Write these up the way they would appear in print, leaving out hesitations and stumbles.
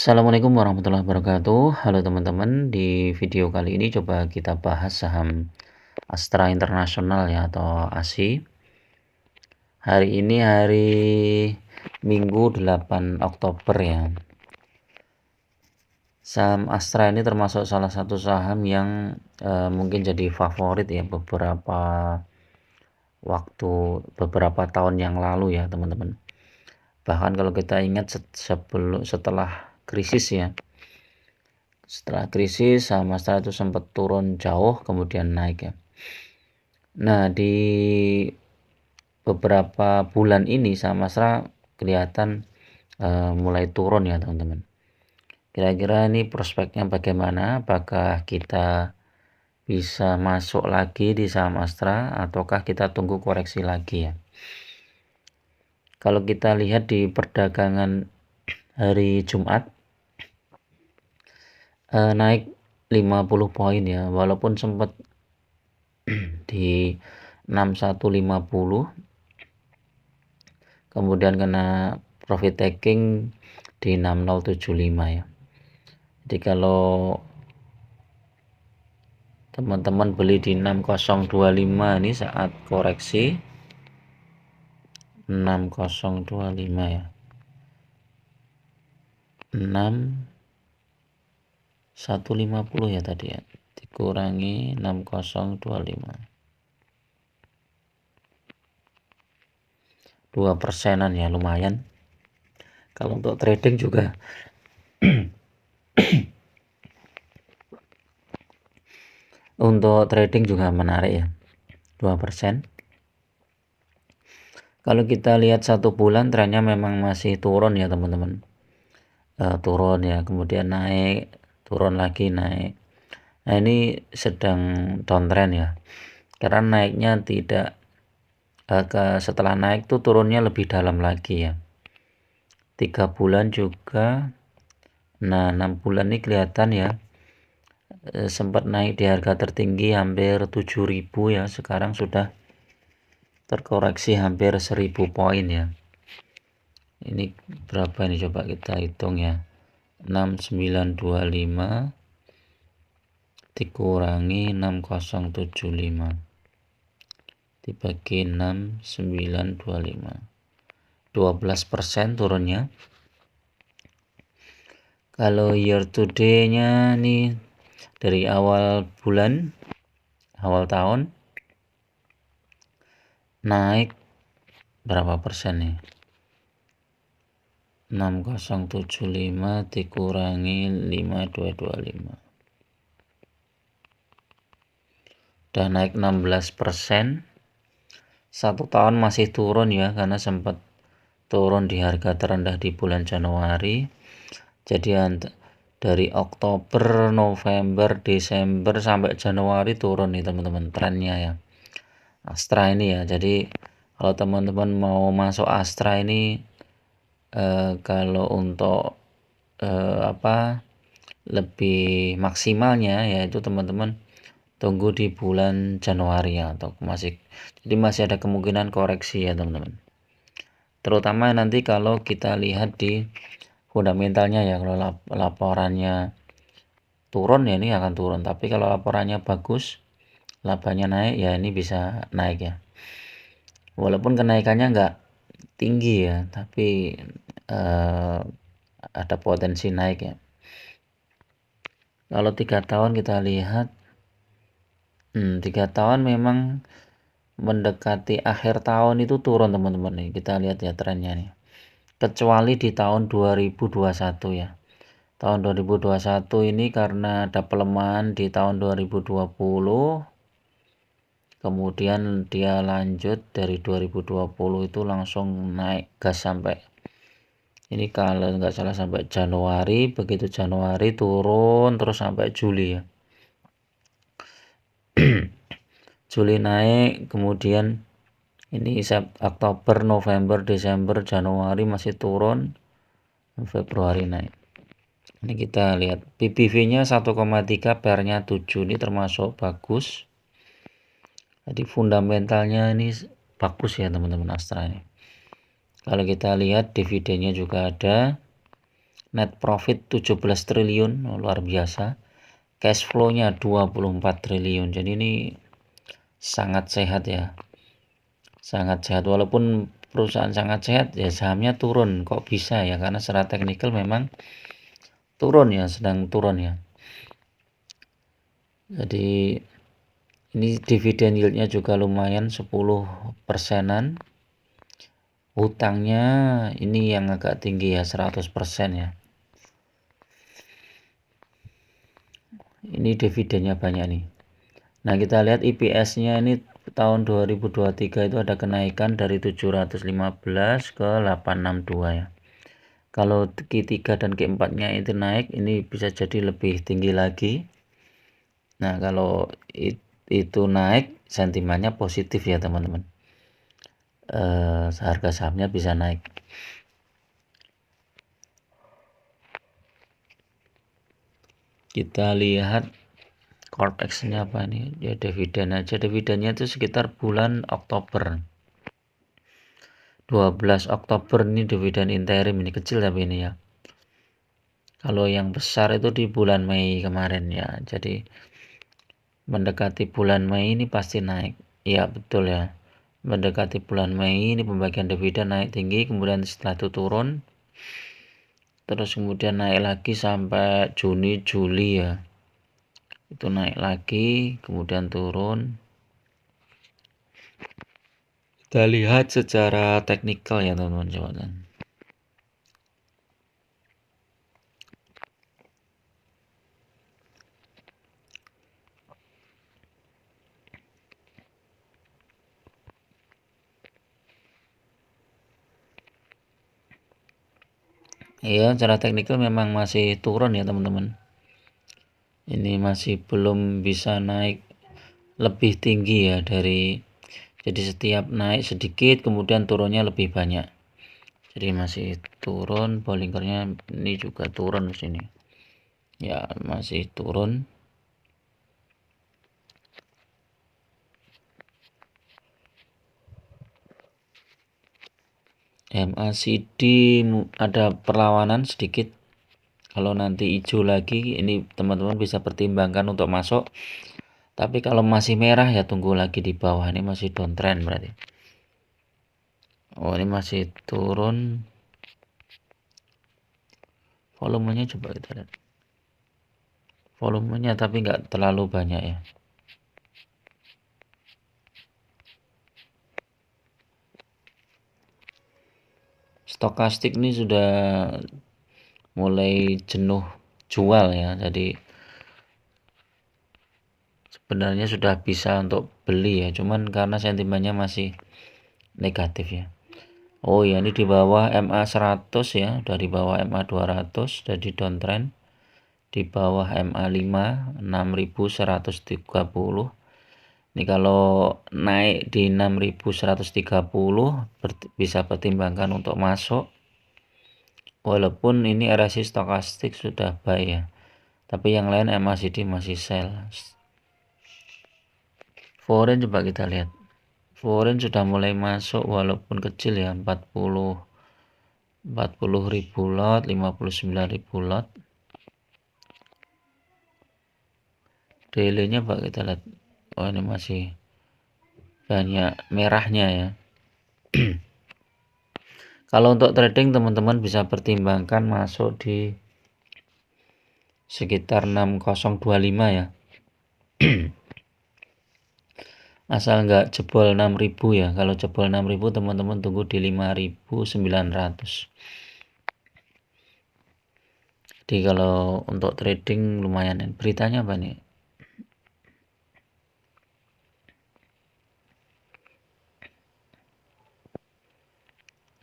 Assalamualaikum warahmatullahi wabarakatuh. Halo teman-teman, di video kali ini coba kita bahas saham Astra Internasional ya atau ASI. Hari ini hari Minggu 8 Oktober ya. Saham Astra ini termasuk salah satu saham yang mungkin jadi favorit ya beberapa tahun yang lalu ya teman-teman. Bahkan kalau kita ingat setelah krisis ya. Setelah krisis saham Astra itu sempat turun jauh kemudian naik ya. Nah, di beberapa bulan ini saham Astra kelihatan mulai turun ya teman-teman. Kira-kira ini prospeknya bagaimana? Apakah kita bisa masuk lagi di saham Astra ataukah kita tunggu koreksi lagi ya? Kalau kita lihat di perdagangan hari Jumat naik 50 poin ya, walaupun sempat di 6150 kemudian kena profit taking di 6075 ya. Jadi kalau teman-teman beli di 6025 ini saat koreksi 6025 ya, 6150 ya tadi ya, dikurangi 6025, 2%-an ya, lumayan. Kalau untuk trading juga untuk trading juga menarik ya, 2%. Kalau kita lihat 1 bulan trennya memang masih turun ya teman-teman. Turun ya, kemudian naik, turun lagi, naik. Nah, ini sedang downtrend ya, karena naiknya tidak setelah naik tuh turunnya lebih dalam lagi ya. 3 bulan juga, nah 6 bulan ini kelihatan ya, sempat naik di harga tertinggi hampir 7.000 ya, sekarang sudah terkoreksi hampir 1.000 poin ya. Ini berapa ini coba kita hitung ya, 6925 dikurangi 6075 dibagi 6925, 12% turunnya. Kalau year to day nya nih dari awal bulan, awal tahun naik berapa persen nih, 6075 dikurangi 5225, udah naik 16%. 1 tahun masih turun ya, karena sempat turun di harga terendah di bulan Januari. Jadi dari Oktober, November, Desember sampai Januari turun nih teman-teman trennya ya, Astra ini ya. Jadi kalau teman-teman mau masuk Astra ini kalau untuk lebih maksimalnya yaitu teman-teman tunggu di bulan Januari ya, atau jadi masih ada kemungkinan koreksi ya teman-teman. Terutama nanti kalau kita lihat di fundamentalnya ya, kalau laporannya turun ya ini akan turun, tapi kalau laporannya bagus, labanya naik ya ini bisa naik ya. Walaupun kenaikannya nggak tinggi ya, tapi ada potensi naik ya. Kalau 3 tahun kita lihat 3 tahun memang mendekati akhir tahun itu turun teman-teman nih, kita lihat ya trennya nih. Kecuali di tahun 2021 ya. Tahun 2021 ini karena ada pelemahan di tahun 2020, kemudian dia lanjut dari 2020 itu langsung naik gas sampai ini, kalau nggak salah sampai Januari, begitu Januari turun terus sampai Juli ya. Juli naik, kemudian ini Oktober, November, Desember, Januari masih turun, Februari naik. Ini kita lihat PBV-nya 1,3, PR-nya 7, ini termasuk bagus. Jadi fundamentalnya ini bagus ya teman-teman Astra ini. Kalau kita lihat dividennya juga ada net profit 17 triliun, luar biasa. Cash flow-nya 24 triliun. Jadi ini sangat sehat ya. Sangat sehat, walaupun perusahaan sangat sehat ya sahamnya turun. Kok bisa ya? Karena secara teknikal memang turun ya, sedang turun ya. Jadi ini dividen yieldnya juga lumayan 10%-an. Hutangnya ini yang agak tinggi ya, 100% ya. Ini dividennya banyak nih. Nah, kita lihat EPS-nya ini tahun 2023 itu ada kenaikan dari 715 ke 862 ya. Kalau Q3 dan Q4-nya itu naik, ini bisa jadi lebih tinggi lagi. Nah, kalau itu naik, sentimennya positif ya teman-teman. Harga sahamnya bisa naik. Kita lihat Cortex-nya apa nih? Ya dividen aja. Dividennya itu sekitar bulan Oktober. 12 Oktober ini dividen interim, ini kecil tapi ini ya. Kalau yang besar itu di bulan Mei kemarin ya. Jadi mendekati bulan Mei ini pasti naik. Iya betul ya. Mendekati bulan Mei ini pembagian dividen naik tinggi, kemudian setelah itu turun. Terus kemudian naik lagi sampai Juni, Juli ya. Itu naik lagi, kemudian turun. Kita lihat secara teknikal ya teman-teman, coba kan. Iya, secara teknikal memang masih turun ya teman-teman. Ini masih belum bisa naik lebih tinggi ya dari, jadi setiap naik sedikit kemudian turunnya lebih banyak. Jadi masih turun, Bollingernya ini juga turun di sini. Ya, masih turun. MACD ada perlawanan sedikit. Kalau nanti hijau lagi, ini teman-teman bisa pertimbangkan untuk masuk. Tapi kalau masih merah ya tunggu lagi di bawah. Ini masih downtrend berarti. Oh, ini masih turun. Volumenya coba kita lihat. Volumenya tapi nggak terlalu banyak ya. Stokastik ini sudah mulai jenuh jual ya. Jadi sebenarnya sudah bisa untuk beli ya. Cuman karena sentimennya masih negatif ya. Oh ya, ini di bawah MA 100 ya, dari bawah MA 200 jadi downtrend. Di bawah MA 5 6130. Ini kalau naik di 6130 bisa pertimbangkan untuk masuk. Walaupun ini RSI stokastik sudah buy ya. Tapi yang lain MACD masih sell. Foreign coba kita lihat. Foreign sudah mulai masuk walaupun kecil ya, 40 ribu lot, 59.000 lot. Daily-nya Pak kita lihat. Oh, ini masih banyak merahnya ya. Kalau untuk trading teman-teman bisa pertimbangkan masuk di sekitar 6025 ya. Asal nggak jebol 6000 ya. Kalau jebol 6000 teman-teman tunggu di 5900. Jadi kalau untuk trading lumayan. Beritanya apa nih?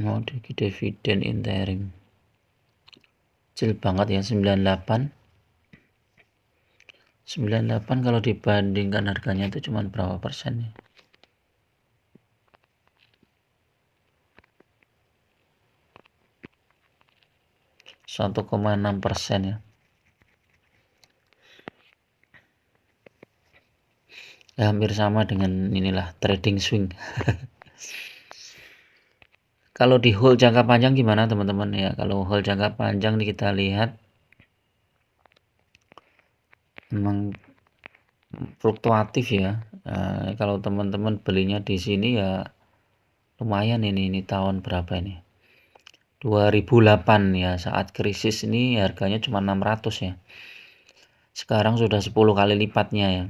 Mau dividen interim. Kecil banget ya, 98. 98 kalau dibandingkan harganya itu cuma berapa persen ya? 1,6% ya. Ya hampir sama dengan inilah trading swing. Kalau di hold jangka panjang gimana teman-teman ya? Kalau hold jangka panjang nih kita lihat memang fluktuatif ya. Kalau teman-teman belinya di sini ya lumayan ini tahun berapa ini? 2008 ya, saat krisis ini harganya cuma 600 ya. Sekarang sudah 10 kali lipatnya ya.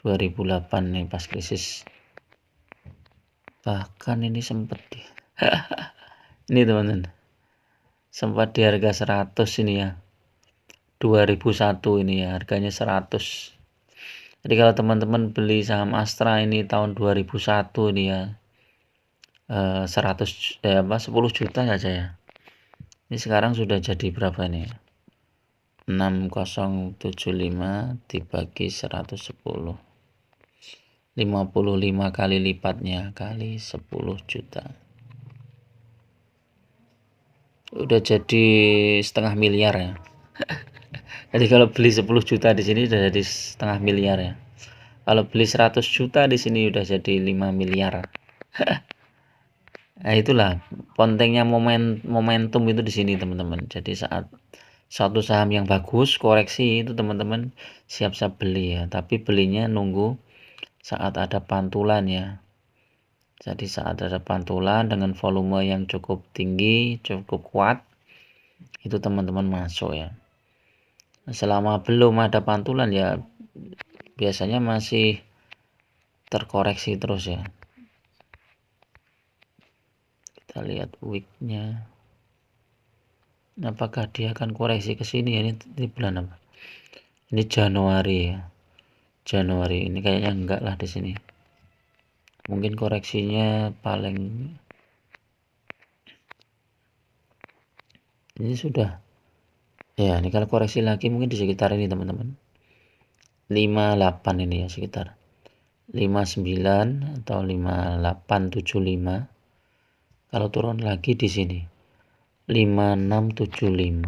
2008 nih pas krisis. Bahkan ini sempat ini teman-teman. Sempat di harga 100 ini ya. 2001 ini ya, harganya 100. Jadi kalau teman-teman beli saham Astra ini tahun 2001 ini ya, 10 juta saja ya. Ini sekarang sudah jadi berapa ini? 6075 dibagi 110. 55 kali lipatnya kali 10 juta. Udah jadi setengah miliar ya. Jadi kalau beli 10 juta di sini udah jadi setengah miliar ya. Kalau beli 100 juta di sini udah jadi 5 miliar. Nah, itulah pentingnya momentum itu di sini teman-teman. Jadi saat satu saham yang bagus koreksi itu teman-teman siap-siap beli ya. Tapi belinya nunggu saat ada pantulan ya. Jadi saat ada pantulan dengan volume yang cukup tinggi, cukup kuat, itu teman-teman masuk ya. Selama belum ada pantulan ya biasanya masih terkoreksi terus ya. Kita lihat weeknya. Apakah dia akan koreksi ke sini ya? Ini bulan apa? Ini Januari ya. Januari ini kayaknya enggak lah di sini. Mungkin koreksinya paling ini sudah ya, ini kalau koreksi lagi mungkin di sekitar ini teman-teman. 58 ini ya, sekitar 59 atau 5875. Kalau turun lagi di sini 5675.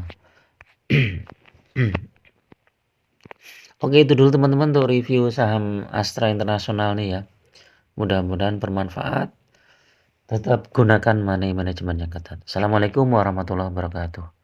Oke, itu dulu teman-teman untuk review saham Astra Internasional nih ya. Mudah-mudahan bermanfaat. Tetap gunakan money management yang ketat. Assalamualaikum warahmatullahi wabarakatuh.